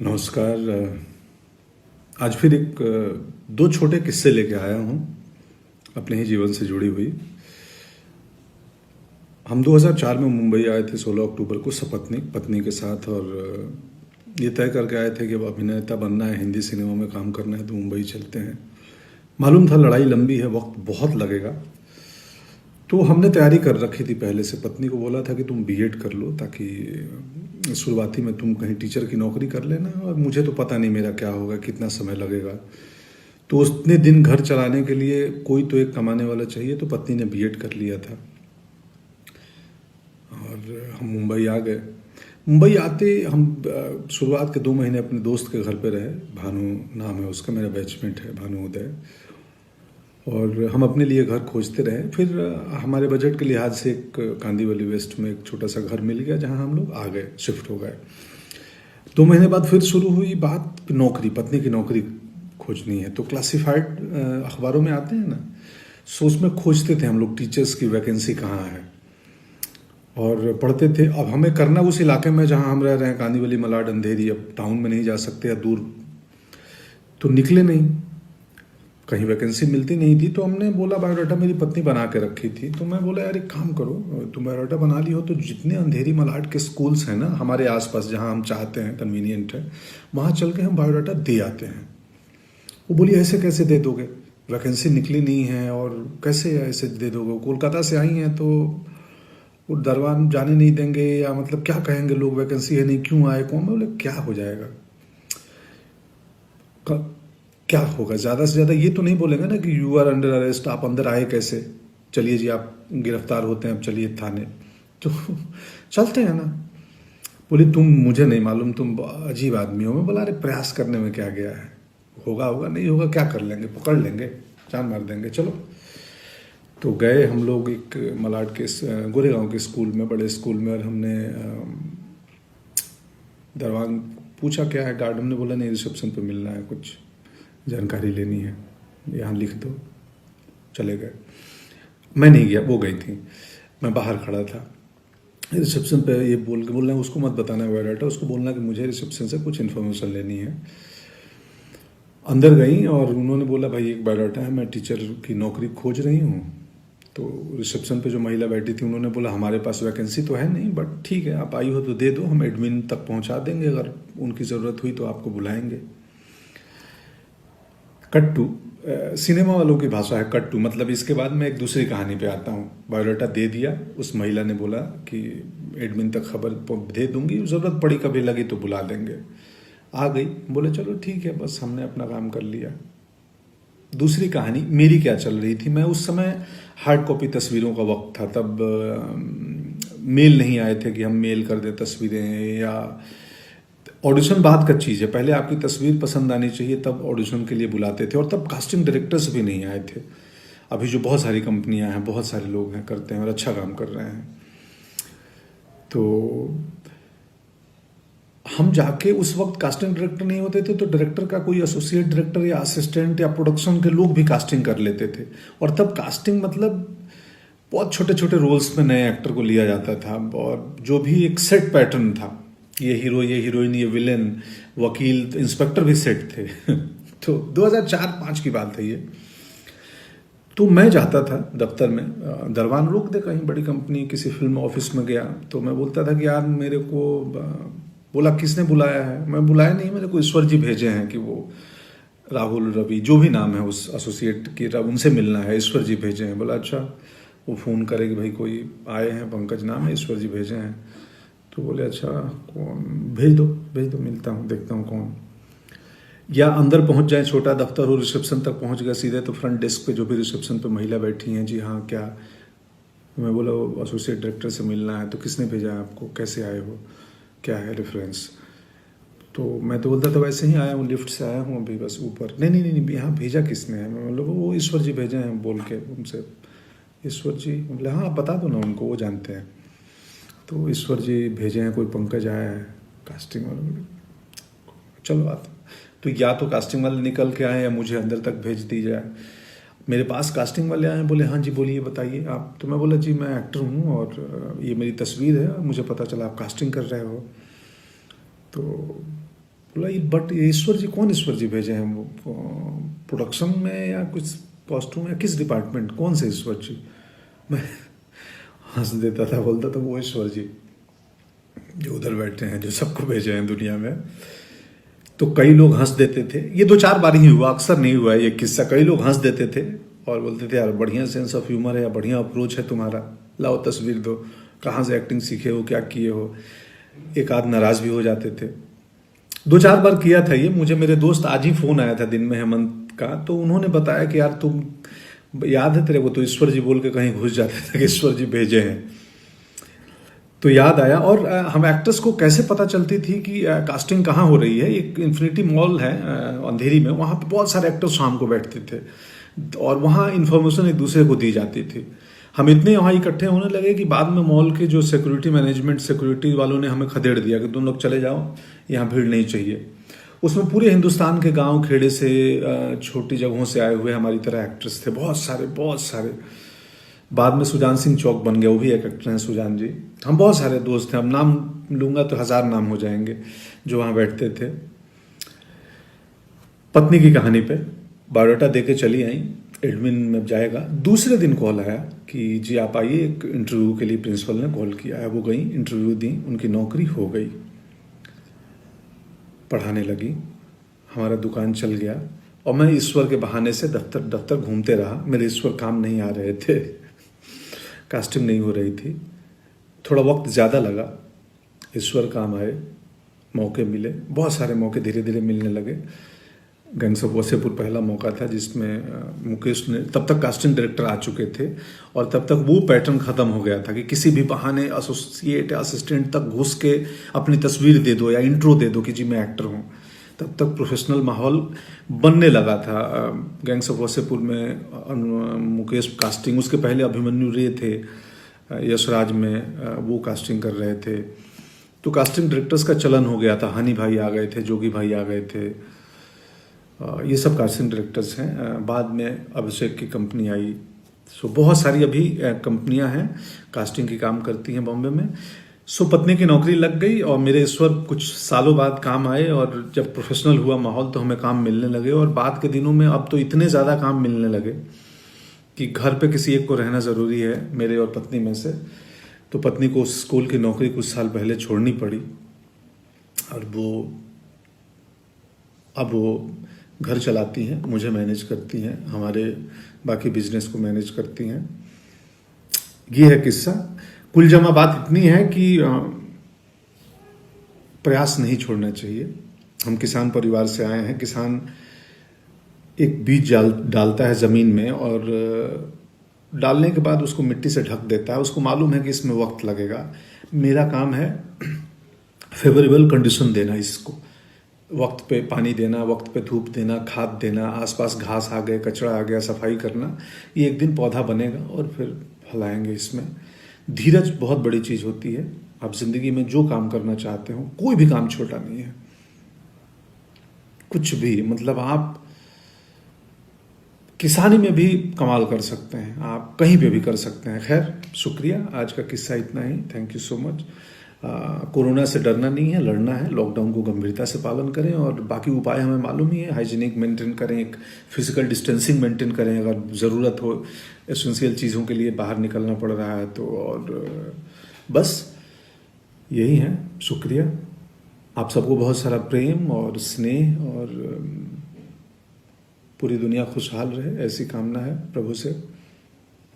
नमस्कार। आज फिर दो छोटे किस्से लेके आया हूँ अपने ही जीवन से जुड़ी हुई। हम 2004 में मुंबई आए थे 16 अक्टूबर को सपत्नीक पत्नी के साथ, और ये तय करके आए थे कि अब अभिनेता बनना है, हिंदी सिनेमा में काम करना है तो मुंबई चलते हैं। मालूम था लड़ाई लंबी है, वक्त बहुत लगेगा, तो हमने तैयारी कर रखी थी पहले से। पत्नी को बोला था कि तुम बीएड कर लो ताकि शुरुआती में तुम कहीं टीचर की नौकरी कर लेना, और मुझे तो पता नहीं मेरा क्या होगा, कितना समय लगेगा। तो उतने दिन घर चलाने के लिए कोई तो एक कमाने वाला चाहिए, तो पत्नी ने बीएड कर लिया था और हम मुंबई आ गए। मुंबई आते हम शुरुआत के 2 महीने अपने दोस्त के घर पे रहे। भानु नाम है उसका, मेरा बैचमेट है भानु उदय। और हम अपने लिए घर खोजते रहे। फिर हमारे बजट के लिहाज से एक कांदीवली वेस्ट में एक छोटा सा घर मिल गया, जहां हम लोग आ गए, शिफ्ट हो गए। 2 महीने बाद फिर शुरू हुई बात नौकरी, पत्नी की नौकरी खोजनी है। तो क्लासिफाइड अखबारों में आते हैं ना, सो उसमें खोजते थे हम लोग टीचर्स की वैकेंसी कहाँ है, और पढ़ते थे। अब हमें करना उस इलाके में जहाँ हम रह रहे हैं, कांदीवली, मलाड, अंधेरी। अब टाउन में नहीं जा सकते या दूर, तो निकले नहीं, कहीं वैकेंसी मिलती नहीं थी। तो हमने बोला, बायोडाटा मेरी पत्नी बना के रखी थी, तो मैं बोला यार एक काम करो, तुम बायोडाटा बना ली हो तो जितने अंधेरी मलाड के स्कूल्स हैं ना हमारे आसपास, जहाँ हम चाहते हैं, कन्वीनियंट है, वहाँ चल के हम बायोडाटा दे आते हैं। वो बोली ऐसे कैसे दे दोगे, वैकेंसी निकली नहीं है और कैसे ऐसे दे दोगे, कोलकाता से आई हैं तो वो दरबार जाने नहीं देंगे, या मतलब क्या कहेंगे लोग, वैकेंसी है नहीं, क्यों आए कौन। बोले क्या हो जाएगा, क्या होगा, ज़्यादा से ज़्यादा ये तो नहीं बोलेंगे ना कि यू आर अंडर अरेस्ट, आप अंदर आए कैसे, चलिए जी आप गिरफ्तार होते हैं, अब चलिए थाने, तो चलते हैं ना। बोली तुम, मुझे नहीं मालूम, तुम अजीब आदमी हो। मैं बोला अरे प्रयास करने में क्या गया है, होगा होगा, नहीं होगा क्या कर लेंगे, पकड़ लेंगे, जान मार देंगे, चलो। तो गए हम लोग एक मलाड के गोरेगांव के स्कूल में, बड़े स्कूल में, और हमने दरवान पूछा क्या है, गार्ड ने बोला नहीं रिसेप्शन पे मिलना है, कुछ जानकारी लेनी है, यहाँ लिख दो। चले गए, मैं नहीं गया, वो गई थी, मैं बाहर खड़ा था। रिसेप्शन पे ये बोलना उसको मत बताना बायोडाटा, उसको बोलना कि मुझे रिसेप्शन से कुछ इन्फॉर्मेशन लेनी है। अंदर गई और उन्होंने बोला भाई एक बायोडाटा है, मैं टीचर की नौकरी खोज रही हूँ। तो रिसेप्शन पे जो महिला बैठी थी उन्होंने बोला हमारे पास वैकेंसी तो है नहीं, बट ठीक है आप आई हो तो दे दो, हम एडमिन तक पहुँचा देंगे, अगर उनकी ज़रूरत हुई तो आपको बुलाएंगे। कट टू, सिनेमा वालों की भाषा है कट टू, मतलब इसके बाद मैं एक दूसरी कहानी पे आता हूँ। बायोडाटा दे दिया, उस महिला ने बोला कि एडमिन तक खबर दे दूंगी, ज़रूरत पड़ी कभी लगी तो बुला देंगे। आ गई, बोले चलो ठीक है, बस हमने अपना काम कर लिया। दूसरी कहानी मेरी क्या चल रही थी, मैं उस समय हार्ड कॉपी तस्वीरों का वक्त था, तब मेल नहीं आए थे कि हम मेल कर दें तस्वीरें, या ऑडिशन बाद का चीज़ है, पहले आपकी तस्वीर पसंद आनी चाहिए तब ऑडिशन के लिए बुलाते थे, और तब कास्टिंग डायरेक्टर्स भी नहीं आए थे। अभी जो बहुत सारी कंपनियां हैं, बहुत सारे लोग हैं, करते हैं और अच्छा काम कर रहे हैं। तो हम जाके, उस वक्त कास्टिंग डायरेक्टर नहीं होते थे, तो डायरेक्टर का कोई एसोसिएट डायरेक्टर या असिस्टेंट या प्रोडक्शन के लोग भी कास्टिंग कर लेते थे। और तब कास्टिंग मतलब बहुत छोटे छोटे रोल्स में नए एक्टर को लिया जाता था, और जो भी एक सेट पैटर्न था, ये हीरो, ये हीरोइन, ये विलेन, वकील, इंस्पेक्टर भी सेट थे। तो 2004-5 की बात है ये। तो मैं जाता था दफ्तर में, दरवान रोक दे, कहीं बड़ी कंपनी किसी फिल्म ऑफिस में गया, तो मैं बोलता था कि यार मेरे को, बोला किसने बुलाया है, मैं बुलाया नहीं, मेरे को ईश्वर जी भेजे हैं कि वो राहुल, रवि, जो भी नाम है उस एसोसिएट की, उनसे मिलना है, ईश्वर जी भेजे हैं। बोला अच्छा। वो फ़ोन करे कि भाई कोई आए हैं, पंकज नाम है, ईश्वर जी भेजे हैं। तो बोले अच्छा कौन, भेज दो, मिलता हूँ, देखता हूँ कौन। या अंदर पहुँच जाए, छोटा दफ्तर हो, रिसेप्शन तक पहुँच गया सीधे, तो फ्रंट डेस्क पे जो भी रिसेप्शन पे महिला बैठी हैं, जी हाँ क्या। मैं बोला एसोसिएट डायरेक्टर से मिलना है। तो किसने भेजा है आपको, कैसे आए हो, क्या है रेफरेंस। तो मैं तो बोलता था वैसे ही आया हूँ, लिफ्ट से आया हूँ अभी बस ऊपर। नहीं, यहाँ भेजा किसने है। मैं मतलब वो ईश्वर जी भेजे हैं, बोल के उनसे। ईश्वर जी, बोले हाँ बता दो ना उनको, वो जानते हैं। तो ईश्वर जी भेजे हैं, कोई पंकज आया है कास्टिंग वाला। चलो आते, तो या तो कास्टिंग वाले निकल के आए या मुझे अंदर तक भेज दी जाए। मेरे पास कास्टिंग वाले आए, बोले हाँ जी बोलिए बताइए आप। तो मैं बोला जी मैं एक्टर हूँ और ये मेरी तस्वीर है, और मुझे पता चला आप कास्टिंग कर रहे हो। तो बोला ये बट ये ईश्वर जी कौन ईश्वर जी भेजे हैं वो प्रोडक्शन में या कुछ कॉस्ट्यूम या किस डिपार्टमेंट कौन से ईश्वर जी। मैं हंस देता था, बोलता था वो ईश्वर जी जो उधर बैठे हैं जो सबको भेजे हैं दुनिया में। तो कई लोग हंस देते थे, ये 2-4 बार ही हुआ, अक्सर नहीं हुआ है ये किस्सा। कई लोग हंस देते थे और बोलते थे यार बढ़िया सेंस ऑफ ह्यूमर है या बढ़िया अप्रोच है तुम्हारा, लाओ तस्वीर दो, कहाँ से एक्टिंग सीखे हो, क्या किए हो। एक आध नाराज भी हो जाते थे। 2-4 बार किया था ये। मुझे मेरे दोस्त आज ही फोन आया था दिन में हेमंत का, तो उन्होंने बताया कि यार तुम याद है तेरे को तो ईश्वर जी बोल के कहीं घुस जाते थे कि ईश्वर जी भेजे हैं। तो याद आया। और हम एक्टर्स को कैसे पता चलती थी कि कास्टिंग कहाँ हो रही है। एक इन्फिनिटी मॉल है अंधेरी में, वहाँ पे बहुत सारे एक्टर्स शाम को बैठते थे और वहाँ इन्फॉर्मेशन एक दूसरे को दी जाती थी। हम इतने वहाँ इकट्ठे होने लगे कि बाद में मॉल के जो सिक्योरिटी मैनेजमेंट सिक्योरिटी वालों ने हमें खदेड़ दिया कि तुम लोग चले जाओ, यहाँ भीड़ नहीं चाहिए। उसमें पूरे हिंदुस्तान के गांव खेड़े से छोटी जगहों से आए हुए हमारी तरह एक्टर्स थे, बहुत सारे बहुत सारे। बाद में सुजान सिंह चौक बन गया, वो भी एक एक्टर हैं सुजान जी। हम बहुत सारे दोस्त हैं, अब नाम लूंगा तो 1000 नाम हो जाएंगे जो वहाँ बैठते थे। पत्नी की कहानी पे बायोडाटा दे के चली आई, एडमिन में जाएगा। दूसरे दिन कॉल आया कि जी आप आइए, एक इंटरव्यू के लिए प्रिंसिपल ने कॉल किया है। वो गई, इंटरव्यू दी, उनकी नौकरी हो गई। पढ़ाने लगी, हमारा दुकान चल गया और मैं ईश्वर के बहाने से दफ्तर दफ्तर घूमते रहा। मेरे ईश्वर काम नहीं आ रहे थे, कास्टिंग नहीं हो रही थी। थोड़ा वक्त ज़्यादा लगा, ईश्वर काम आए, मौके मिले, बहुत सारे मौके धीरे धीरे मिलने लगे। गैंग्स ऑफ वासेपुर पहला मौका था जिसमें मुकेश ने, तब तक कास्टिंग डायरेक्टर आ चुके थे और तब तक वो पैटर्न ख़त्म हो गया था कि किसी भी बहाने एसोसिएट असिस्टेंट तक घुस के अपनी तस्वीर दे दो या इंट्रो दे दो कि जी मैं एक्टर हूँ। तब तक प्रोफेशनल माहौल बनने लगा था। गैंग्स ऑफ वासेपुर में मुकेश कास्टिंग, उसके पहले अभिमन्यु रे थे यशराज में, वो कास्टिंग कर रहे थे। तो कास्टिंग डायरेक्टर्स का चलन हो गया था। हनी भाई आ गए थे, जोगी भाई आ गए थे, ये सब कास्टिंग डायरेक्टर्स हैं। बाद में अभिषेक की कंपनी आई। सो बहुत सारी अभी कंपनियां हैं कास्टिंग की काम करती हैं बॉम्बे में। सो पत्नी की नौकरी लग गई और मेरे ईश्वर कुछ सालों बाद काम आए और जब प्रोफेशनल हुआ माहौल तो हमें काम मिलने लगे। और बाद के दिनों में अब तो इतने ज़्यादा काम मिलने लगे कि घर पे किसी एक को रहना ज़रूरी है मेरे और पत्नी में से। तो पत्नी को स्कूल की नौकरी कुछ साल पहले छोड़नी पड़ी और अब वो घर चलाती हैं, मुझे मैनेज करती हैं, हमारे बाकी बिजनेस को मैनेज करती हैं। ये है किस्सा। कुल जमा बात इतनी है कि प्रयास नहीं छोड़ना चाहिए। हम किसान परिवार से आए हैं। किसान एक बीज डालता है ज़मीन में और डालने के बाद उसको मिट्टी से ढक देता है। उसको मालूम है कि इसमें वक्त लगेगा। मेरा काम है फेवरेबल कंडीशन देना, इसको वक्त पे पानी देना, वक्त पे धूप देना, खाद देना, आसपास घास आ गए, कचरा आ गया, सफाई करना। ये एक दिन पौधा बनेगा और फिर फैलाएंगे। इसमें धीरज बहुत बड़ी चीज़ होती है। आप जिंदगी में जो काम करना चाहते हो, कोई भी काम छोटा नहीं है, कुछ भी। मतलब आप किसानी में भी कमाल कर सकते हैं, आप कहीं पे भी कर सकते हैं। खैर, शुक्रिया, आज का किस्सा इतना ही। Thank you so much. Corona से डरना नहीं है, लड़ना है। लॉकडाउन को गंभीरता से पालन करें और बाकी उपाय हमें मालूम ही है। हाइजीनिक मेंटेन करें, एक फिजिकल डिस्टेंसिंग मेंटेन करें अगर ज़रूरत हो, एसेंशियल चीज़ों के लिए बाहर निकलना पड़ रहा है तो। और बस यही है। शुक्रिया। आप सबको बहुत सारा प्रेम और स्नेह और पूरी दुनिया खुशहाल रहे, ऐसी कामना है प्रभु से।